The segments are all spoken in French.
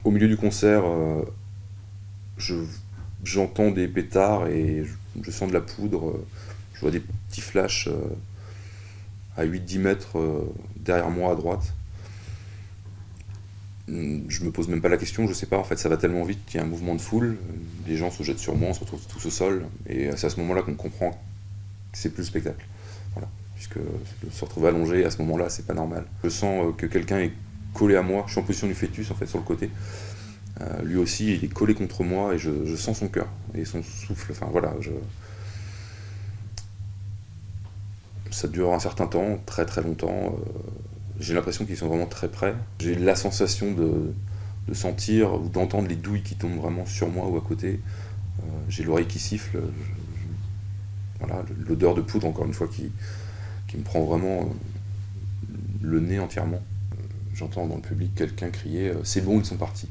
Au milieu du concert, je- j'entends des pétards et je sens de la poudre. Je vois des petits flashs à 8-10 mètres derrière moi à droite. Je me pose même pas la question, je sais pas, en fait ça va tellement vite qu'il y a un mouvement de foule, les gens se jettent sur moi, on se retrouve tous au sol, et c'est à ce moment-là qu'on comprend que c'est plus le spectacle. Voilà. Puisque se retrouver allongé à ce moment-là, c'est pas normal. Je sens que quelqu'un est collé à moi, je suis en position du fœtus en fait sur le côté. Lui aussi il est collé contre moi et je sens son cœur et son souffle, enfin voilà, ça dure un certain temps, très très longtemps. J'ai l'impression qu'ils sont vraiment très près. J'ai la sensation de sentir ou d'entendre les douilles qui tombent vraiment sur moi ou à côté. J'ai l'oreille qui siffle. Voilà, l'odeur de poudre, encore une fois, qui me prend vraiment le nez entièrement. J'entends dans le public quelqu'un crier c'est bon, ils sont partis.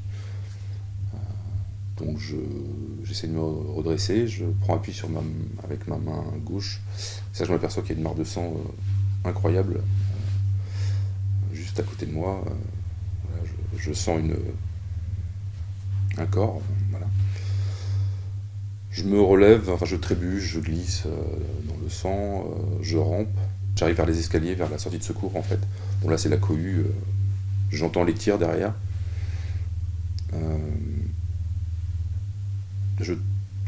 Donc j'essaie de me redresser, je prends appui avec ma main gauche. Ça, je m'aperçois qu'il y a une mare de sang incroyable juste à côté de moi. Voilà, je sens un corps. Voilà. Je me relève, enfin je trébuche, je glisse dans le sang, je rampe. J'arrive vers les escaliers, vers la sortie de secours en fait. Bon là c'est la cohue, j'entends les tirs derrière. Euh, je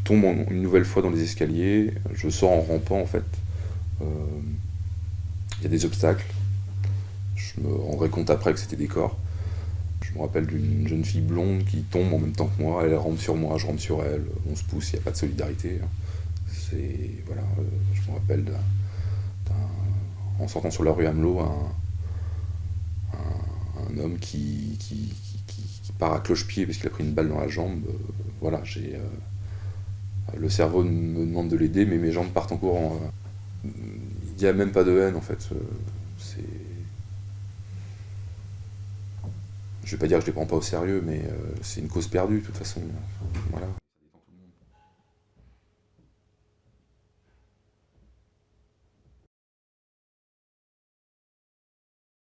tombe une nouvelle fois dans les escaliers, je sors en rampant en fait. Euh, Il y a des obstacles, je me rendrai compte après que c'était des corps. Je me rappelle d'une jeune fille blonde qui tombe en même temps que moi, elle rampe sur moi, je rampe sur elle, on se pousse, il n'y a pas de solidarité. Voilà, je me rappelle en sortant sur la rue Hamelot, un homme qui part à cloche-pied parce qu'il a pris une balle dans la jambe. Voilà, le cerveau me demande de l'aider, mais mes jambes partent en courant. Il n'y a même pas de haine en fait. C'est, je vais pas dire que je les prends pas au sérieux, mais c'est une cause perdue de toute façon. Voilà.